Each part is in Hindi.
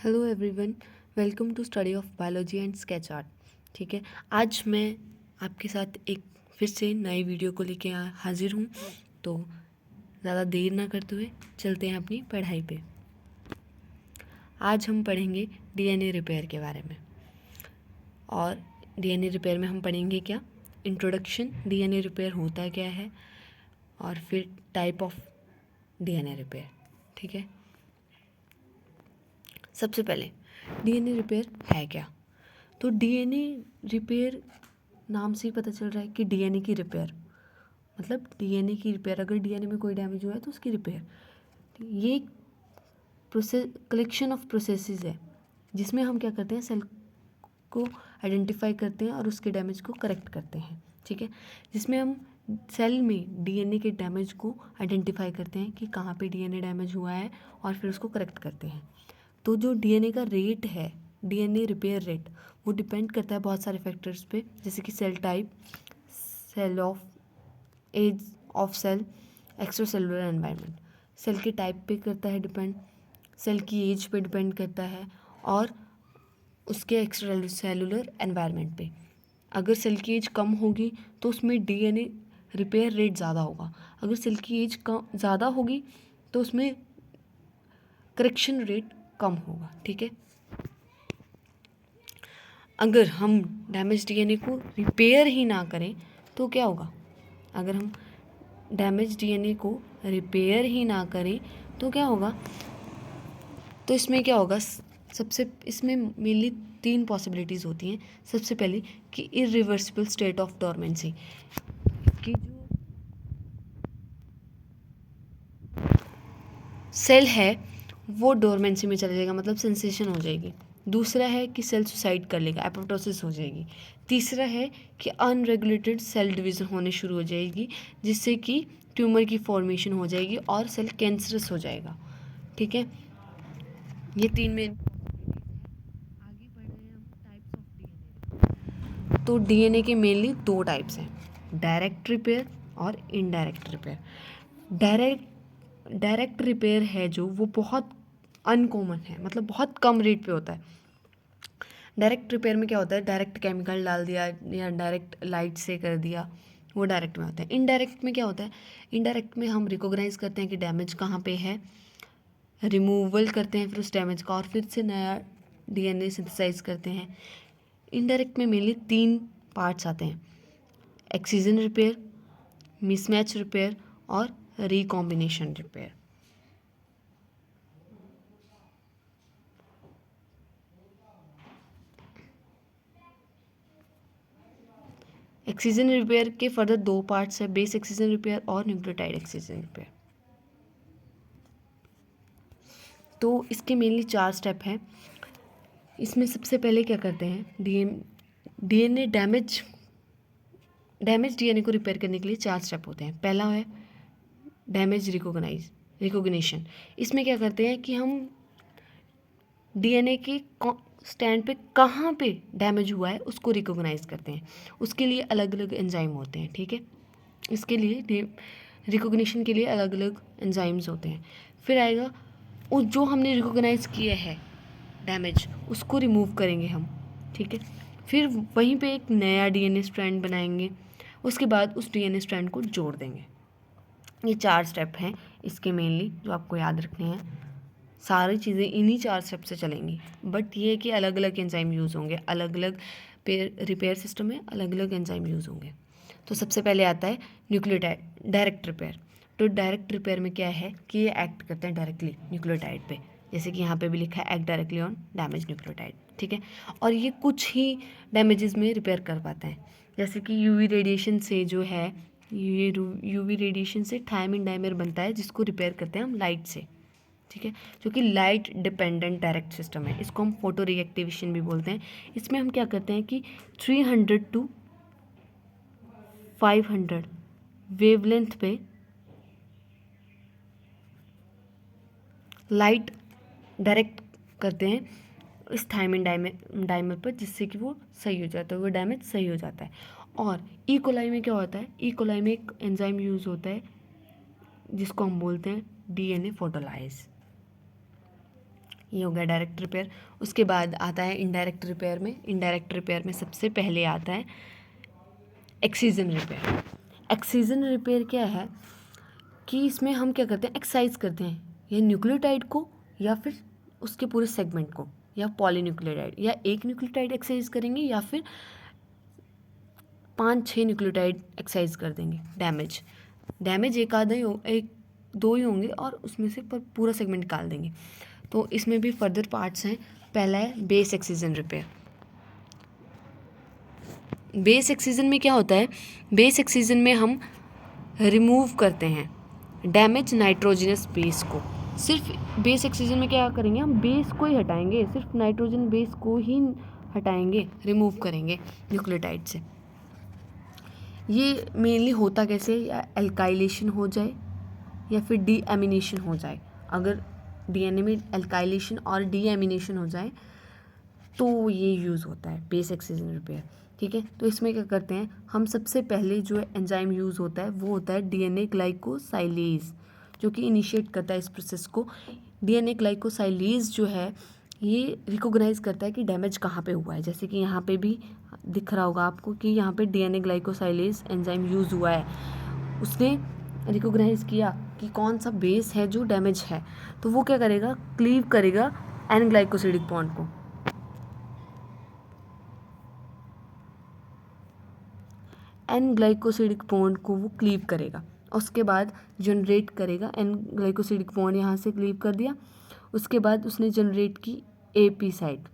Hello everyone, welcome to study of biology and sketch art. ठीक है, आज मैं आपके साथ एक फिर से नई वीडियो को लेके हाजिर हूँ। तो ज़्यादा देर ना करते हुए चलते हैं अपनी पढ़ाई पे। आज हम पढ़ेंगे डीएनए रिपेयर के बारे में। और डीएनए रिपेयर में हम पढ़ेंगे क्या, इंट्रोडक्शन, डीएनए रिपेयर होता क्या है, और फिर टाइप ऑफ डीएनए रिपेयर। ठीक है, सबसे पहले डीएनए रिपेयर है क्या। तो डीएनए रिपेयर नाम से ही पता चल रहा है कि डीएनए की रिपेयर, मतलब डीएनए की रिपेयर। अगर डीएनए में कोई डैमेज हुआ है तो उसकी रिपेयर। ये प्रोसेस, कलेक्शन ऑफ प्रोसेसेस है जिसमें हम क्या करते हैं, सेल को आइडेंटिफाई करते हैं और उसके डैमेज को करेक्ट करते हैं। ठीक है, जिसमें हम सेल में डीएनए के डैमेज को आइडेंटिफाई करते हैं कि कहाँ पे डीएनए डैमेज हुआ है और फिर उसको करेक्ट करते हैं। तो जो डीएनए का रेट है, डीएनए रिपेयर रेट, वो डिपेंड करता है बहुत सारे फैक्टर्स पे, जैसे कि cell type, cell of age of cell, extracellular environment. Cell के टाइप पे करता है डिपेंड, सेल की एज पे डिपेंड करता है, और उसके एक्स्ट्रा सेलुलर एनवायरनमेंट पे। अगर सेल की एज कम होगी तो उसमें डीएनए रिपेयर रेट ज़्यादा होगा। अगर सेल की एज कम ज़्यादा होगी तो उसमें करेक्शन रेट कम होगा। ठीक है, अगर हम डैमेज डीएनए को रिपेयर ही ना करें तो क्या होगा। अगर हम डैमेज डीएनए को रिपेयर ही ना करें तो क्या होगा, तो इसमें क्या होगा, सबसे इसमें मेनली 3 पॉसिबिलिटीज़ होती हैं। सबसे पहले कि इरिवर्सिबल स्टेट ऑफ डोरमेंसी, कि जो सेल है वो डोरमेंसी में चला जाएगा, मतलब सेंसेशन हो जाएगी। दूसरा है कि सेल सुसाइड कर लेगा, एपोप्टोसिस हो जाएगी। तीसरा है कि अनरेगुलेटेड सेल डिवीज़न होने शुरू हो जाएगी, जिससे कि ट्यूमर की फॉर्मेशन हो जाएगी और सेल कैंसरस हो जाएगा। ठीक है, ये 3 मेन। आगे बढ़ रहे हैं हम टाइप्स ऑफ डीएनए। तो डीएनए के मेनली 2 टाइप्स हैं, डायरेक्ट रिपेयर और इनडायरेक्ट रिपेयर। डायरेक्ट रिपेयर है जो, वो बहुत अनकॉमन है, मतलब बहुत कम रेट पे होता है। डायरेक्ट रिपेयर में क्या होता है, डायरेक्ट केमिकल डाल दिया या डायरेक्ट लाइट से कर दिया, वो डायरेक्ट में होता है। इनडायरेक्ट में क्या होता है, इनडायरेक्ट में हम रिकॉग्नाइज करते हैं कि डैमेज कहाँ पे है, रिमूवल करते हैं फिर उस डैमेज का, और फिर से नया डीएनए सिंथेसाइज करते हैं। इनडायरेक्ट में मेनली 3 पार्ट्स आते हैं, एक्सीजन रिपेयर, मिसमैच रिपेयर और रिकॉम्बिनेशन रिपेयर। एक्सीजन रिपेयर के फर्दर 2 पार्ट्स है, बेस एक्सीजन रिपेयर और न्यूक्लियोटाइड एक्सीजन रिपेयर। तो इसके मेनली 4 स्टेप हैं। इसमें सबसे पहले क्या करते हैं, डीएनए डैमेज डीएनए को रिपेयर करने के लिए 4 स्टेप होते हैं। पहला है डैमेज रिकॉग्निशन। इसमें क्या करते हैं कि हम डीएनए के स्टैंड पे कहाँ पे डैमेज हुआ है उसको रिकॉग्नाइज करते हैं। उसके लिए अलग अलग एंजाइम होते हैं। ठीक है, इसके लिए रिकॉग्निशन के लिए अलग अलग एंजाइम्स होते हैं। फिर आएगा उस जो हमने रिकॉग्नाइज किया है डैमेज, उसको रिमूव करेंगे हम। ठीक है, फिर वहीं पे एक नया डीएनए स्ट्रैंड बनाएंगे, उसके बाद उस डीएनए स्ट्रैंड को जोड़ देंगे। ये 4 स्टेप हैं इसके मेनली, जो आपको याद रखने हैं। सारी चीज़ें इन्हीं 4 स्टेप से चलेंगी, बट ये है कि अलग अलग एंजाइम यूज़ होंगे, अलग अलग रिपेयर सिस्टम में अलग अलग एंजाइम यूज़ होंगे। तो सबसे पहले आता है न्यूक्लियोटाइड डायरेक्ट रिपेयर। तो डायरेक्ट रिपेयर में क्या है कि ये एक्ट करते हैं डायरेक्टली न्यूक्लियोटाइड पे, जैसे कि यहाँ पे भी लिखा है act directly on damage nucleotide. ठीक है, और ये कुछ ही डैमेजेस में रिपेयर कर पाते हैं, जैसे कि यूवी रेडिएशन से जो है, ये यूवी रेडिएशन से थायमिन डाइमर बनता है, जिसको रिपेयर करते हैं हम लाइट से। ठीक है, जो कि लाइट डिपेंडेंट डायरेक्ट सिस्टम है, इसको हम फोटो रिएक्टिवेशन भी बोलते हैं। इसमें हम क्या करते हैं कि 300 to 500 वेवलेंथ पे लाइट डायरेक्ट करते हैं इस थायमिन डाइमर पर, जिससे कि वो सही हो जाता है, वो डैमेज सही हो जाता है। और ई कोलाई में क्या होता है, ई कोलाई में एक एंजाइम यूज़ होता है जिसको हम बोलते हैं डीएनए फोटोलाइज। ये हो गया डायरेक्ट रिपेयर। उसके बाद आता है इनडायरेक्ट रिपेयर में। इनडायरेक्ट रिपेयर में सबसे पहले आता है एक्सीजन रिपेयर। एक्सीजन रिपेयर क्या है कि इसमें हम क्या करते हैं, एक्सरसाइज करते हैं या न्यूक्लियोटाइड को या फिर उसके पूरे सेगमेंट को, या पॉलीन्यूक्लियोटाइड, या एक न्यूक्लियोटाइड एक्सरसाइज करेंगे या फिर 5-6 न्यूक्लियोटाइड एक्सरसाइज कर देंगे। डैमेज एक आधा ही एक दो ही होंगे और उसमें से पर पूरा सेगमेंट निकाल देंगे। तो इसमें भी फर्दर पार्ट्स हैं। पहला है base excision repair. Base excision में क्या होता है, बेस एक्सीजन में हम रिमूव करते हैं डैमेज नाइट्रोजनस बेस को। सिर्फ बेस एक्सीजन में क्या करेंगे, हम बेस को ही हटाएंगे, सिर्फ नाइट्रोजन बेस को ही हटाएंगे, रिमूव करेंगे न्यूक्लियोटाइड से। ये मेनली होता कैसे, या एल्काइलेशन हो जाए या फिर डीएमिनेशन हो जाए। अगर डीएनए में एल्काइलेशन और डीएमिनेशन हो जाए तो ये यूज़ होता है बेस एक्सीजन रिपेयर। ठीक है, तो इसमें क्या करते हैं हम, सबसे पहले जो एंजाइम यूज़ होता है वो होता है डीएनए ग्लाइकोसाइलेज, जो कि इनिशिएट करता है इस प्रोसेस को। डीएनए ग्लाइकोसाइलेज जो है ये रिकॉग्नाइज करता है कि डैमेज कहाँ पे हुआ है। जैसे कि यहाँ पे भी दिख रहा होगा आपको कि यहाँ पे डीएनए ग्लाइकोसाइलेज एंजाइम यूज़ हुआ है। उसने रिकॉग्नाइज किया कि कौन सा बेस है जो डैमेज है, तो वो क्या करेगा, क्लीव करेगा एन ग्लाइकोसिडिक बॉन्ड को। एन ग्लाइकोसिडिक बॉन्ड को वो क्लीव करेगा, उसके बाद जनरेट करेगा एन ग्लाइकोसिडिक बॉन्ड, यहाँ से क्लीव कर दिया। उसके बाद उसने जनरेट की एपी साइट,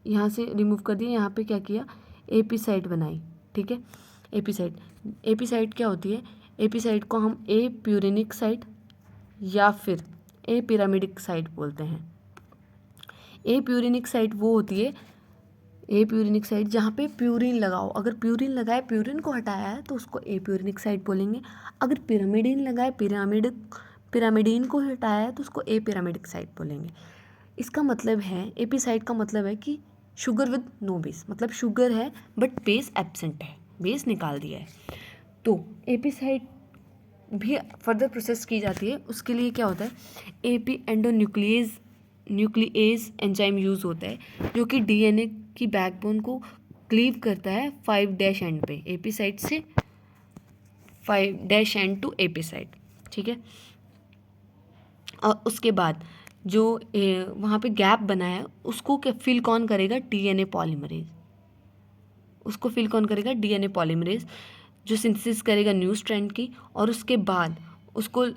यहाँ से रिमूव कर दिया, यहाँ पे क्या किया, एपी साइट बनाई। ठीक है, एपी साइट क्या होती है, एपी साइट को हम ए प्यूरिनिक साइट या फिर ए पिरामिडिक साइट बोलते हैं। ए प्यूरिनिक साइट वो होती है, ए प्यूरिनिक साइट जहाँ पे प्यूरिन लगाओ, अगर प्यूरिन लगाए, प्यूरिन को हटाया है तो उसको ए प्यूरिनिक साइट बोलेंगे। अगर पिरामिडिन लगाए, पिरामिडिन को हटाया है तो उसको ए पिरामिडिक साइट बोलेंगे। इसका मतलब है, एपी साइट का मतलब है कि शुगर विद नो बेस, मतलब शुगर है बट बेस एब्सेंट है, बेस निकाल दिया है। तो एपी साइट भी फर्दर प्रोसेस की जाती है। उसके लिए क्या होता है, एपी न्यूक्लिएज एंजाइम यूज़ होता है, जो कि डीएनए की बैकबोन को क्लीव करता है 5' एंड पे, एपी साइट से 5' एंड टू एपी साइट। ठीक है, और उसके बाद जो वहाँ पे गैप बना है उसको क्या फिल कौन करेगा, डीएनए पॉलीमरेज। उसको फिल कौन करेगा, डीएनए पॉलीमरेज, जो सिंथेसिस करेगा न्यू स्ट्रैंड की, और उसके बाद उसको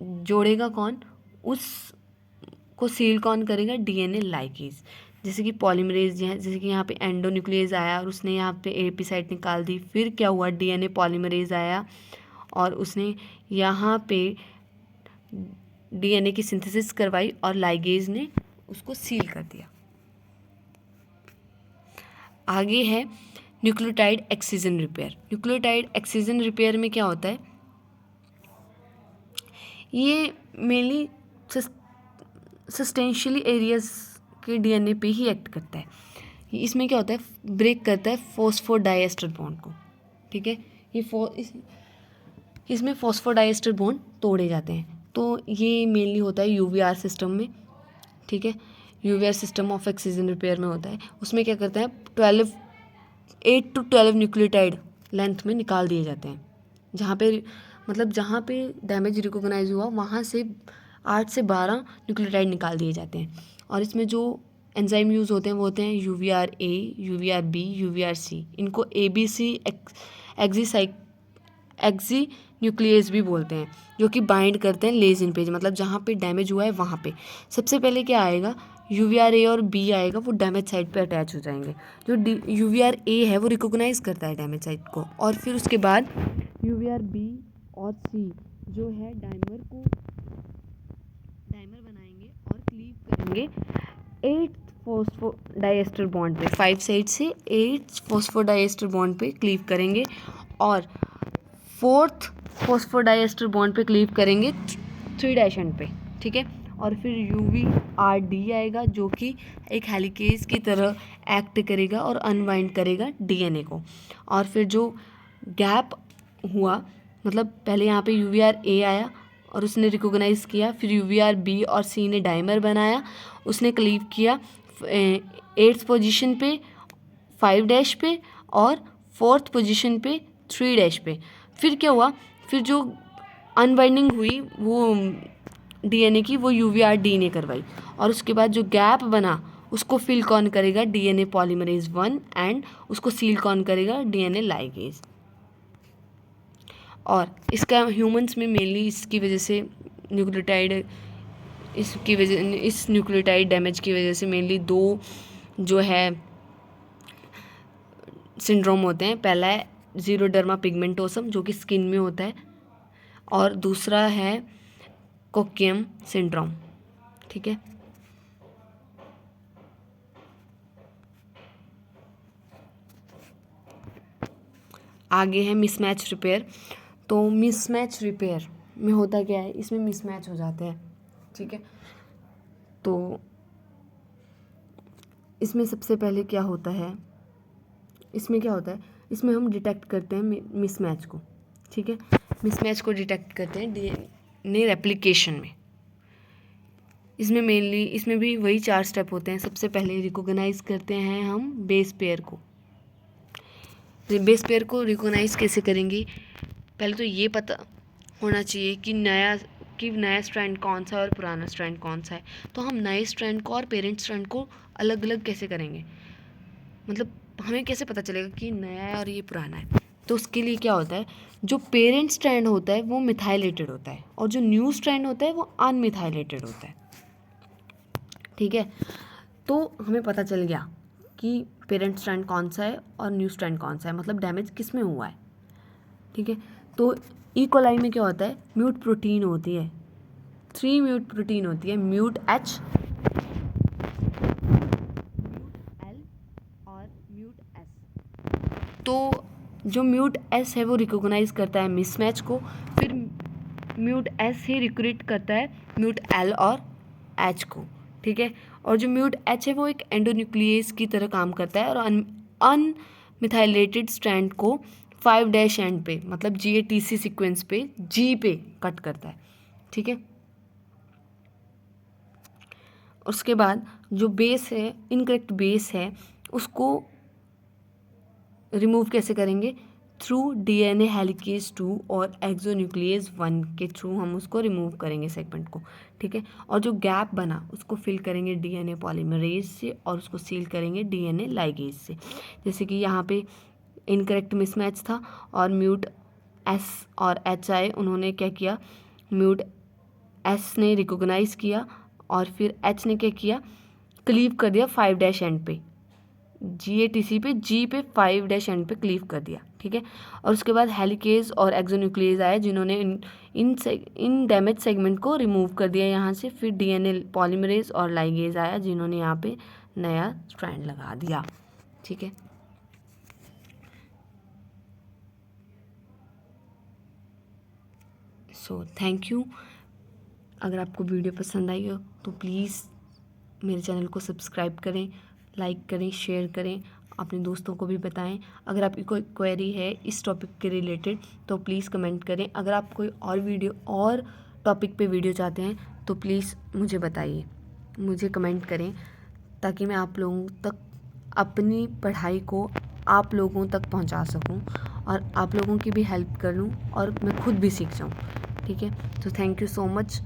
जोड़ेगा कौन, उसको सील कौन करेगा, डीएनए लाइगेज। जैसे कि पॉलीमरेज, जैसे कि यहाँ पे एंडोन्यूक्लियस आया और उसने यहाँ पे एपी साइट निकाल दी, फिर क्या हुआ, डीएनए पॉलीमरेज आया और उसने यहाँ पे डीएनए की सिंथेसिस करवाई और लाइगेज ने उसको सील कर दिया। आगे है nucleotide excision repair. Nucleotide excision repair में क्या होता है, ये मेनली सस्टेंशियली एरियाज के डीएनए पे ही एक्ट करता है। इसमें क्या होता है, ब्रेक करता है फॉस्फोडाइएस्टर बॉन्ड को। ठीक है, इसमें फॉस्फोडाइएस्टर बॉन्ड तोड़े जाते हैं। तो ये मेनली होता है यूवीआर सिस्टम में। ठीक है, यूवीआर सिस्टम ऑफ एक्सीजन रिपेयर में होता है। उसमें क्या करते हैं, 8 to 12 न्यूक्लियोटाइड लेंथ में निकाल दिए जाते हैं। जहाँ पे डैमेज रिकॉग्नाइज हुआ वहाँ से 8 से 12 न्यूक्लियोटाइड निकाल दिए जाते हैं। और इसमें जो एंजाइम यूज़ होते हैं वो होते हैं यूवीआर ए, यूवीआर बी, यूवीआर सी। इनको ABC एक्जी न्यूक्लियस भी बोलते हैं, जो कि बाइंड करते हैं लेजिन पेज, मतलब जहाँ पे डैमेज हुआ है वहाँ पे। सबसे पहले क्या आएगा, यूवीआर ए और बी आएगा, वो डैमेज साइट पे अटैच हो जाएंगे। जो यूवीआर ए है वो रिकॉग्नाइज करता है डैमेज साइट को, और फिर उसके बाद यूवीआर बी और सी जो है डाइमर बनाएंगे और क्लीव करेंगे 8 फॉस्फोडाइएस्टर बॉन्ड पे, 5 साइड से 8 फॉस्फोडाइएस्टर बॉन्ड पे क्लीव करेंगे, और 4th फॉस्फोडाइएस्टर बॉन्ड पे क्लीव करेंगे 3' एंड पे। ठीक है, और फिर UVRD आएगा, जो कि एक हेलिकेज की तरह एक्ट करेगा और अनवाइंड करेगा डीएनए को। और फिर जो गैप हुआ, मतलब पहले यहाँ पे UVRA आया, और उसने रिकॉग्नाइज किया। फिर यूवीआर बी और सी ने डाइमर बनाया, उसने क्लीव किया 8th पोजीशन पे 5' पे और 4th पोजीशन पे 3' पे। फिर क्या हुआ, फिर जो अनबाइंडिंग हुई वो डीएनए की, वो यूवीआर डी ने करवाई, और उसके बाद जो गैप बना उसको फिल कौन करेगा, डीएनए पॉलीमरेज 1, एंड उसको सील कौन करेगा, डीएनए लाइगेज। और इसका ह्यूमंस में मेनली इसकी वजह से न्यूक्लियोटाइड, इस न्यूक्लियोटाइड डैमेज की वजह से मेनली 2 जो है सिंड्रोम होते हैं। पहला है ज़ीरोडर्मा पिगमेंटोसम जो कि स्किन में होता है, और दूसरा है कोक्यम सिंड्रोम। ठीक है, आगे है मिसमैच रिपेयर। तो मिसमैच रिपेयर में होता क्या है, इसमें मिसमैच हो जाते हैं। ठीक है, तो इसमें सबसे पहले क्या होता है, इसमें हम डिटेक्ट करते हैं मिसमैच को। ठीक है, मिसमैच को डिटेक्ट करते हैं डीएनए रेप्लिकेशन में। इसमें भी वही 4 स्टेप होते हैं। सबसे पहले रिकॉग्नाइज करते हैं हम बेस पेयर को। बेस पेयर को रिकॉग्नाइज कैसे करेंगे, पहले तो ये पता होना चाहिए कि नया स्ट्रैंड कौन सा है और पुराना स्ट्रैंड कौन सा है। तो हम नए स्ट्रैंड को और पेरेंट स्ट्रैंड को अलग अलग कैसे करेंगे, मतलब हमें कैसे पता चलेगा कि नया है और ये पुराना है। तो उसके लिए क्या होता है, जो पेरेंट स्ट्रैंड होता है वो मिथाइलेटेड होता है, और जो न्यू स्ट्रैंड होता है वो अनमिथाइलेटेड होता है। ठीक है, तो हमें पता चल गया कि पेरेंट स्ट्रैंड कौन सा है और न्यू स्ट्रैंड कौन सा है, मतलब डैमेज किस में हुआ है। ठीक है, तो ई कोलाई में क्या होता है, म्यूट प्रोटीन होती है, 3 म्यूट प्रोटीन होती है, म्यूट H, म्यूट L और म्यूट S। तो जो म्यूट S है वो रिकॉग्नाइज करता है मिसमैच को, फिर म्यूट S ही रिक्रूट करता है म्यूट L और H को। ठीक है, और जो म्यूट H है वो एक एंडोन्यूक्लियस की तरह काम करता है और अनमिथाइलेटेड स्ट्रैंड को 5' एंड पे, मतलब GATC सीक्वेंस पे G पे कट करता है। ठीक है, उसके बाद जो बेस है, इनकरेक्ट बेस है, उसको रिमूव कैसे करेंगे, थ्रू डीएनए हेलिकेज 2 और एक्सोन्यूक्लियस 1 के थ्रू हम उसको रिमूव करेंगे सेगमेंट को। ठीक है, और जो गैप बना उसको फिल करेंगे डीएनए पॉलीमरेज से और उसको सील करेंगे डीएनए लाइगेज से। जैसे कि यहाँ पे इनकरेक्ट मिसमैच था और म्यूट S और HI उन्होंने क्या किया, म्यूट S ने रिकॉग्नाइज किया और फिर H ने क्या किया, क्लीव कर दिया 5' एंड पे, GATC पे G पे 5' एंड पे क्लीव कर दिया। ठीक है, और उसके बाद हेलिकेज और एक्सोन्यूक्लियस आया जिन्होंने इन डैमेज सेगमेंट को रिमूव कर दिया यहाँ से। फिर डीएनए पॉलीमरेज और लाइगेज आया जिन्होंने यहाँ पे नया स्ट्रैंड लगा दिया। ठीक है, सो थैंक यू। अगर आपको वीडियो पसंद आई हो तो प्लीज़ मेरे चैनल को सब्सक्राइब करें, लाइक करें, शेयर करें, अपने दोस्तों को भी बताएं। अगर आपकी कोई क्वेरी है इस टॉपिक के रिलेटेड तो प्लीज़ कमेंट करें। अगर आप कोई और टॉपिक पे वीडियो चाहते हैं तो प्लीज़ मुझे बताइए, मुझे कमेंट करें, ताकि मैं आप लोगों तक अपनी पढ़ाई को आप लोगों तक पहुंचा सकूं और आप लोगों की भी हेल्प कर लूं और मैं खुद भी सीख जाऊं। ठीक है, तो थैंक यू सो मच।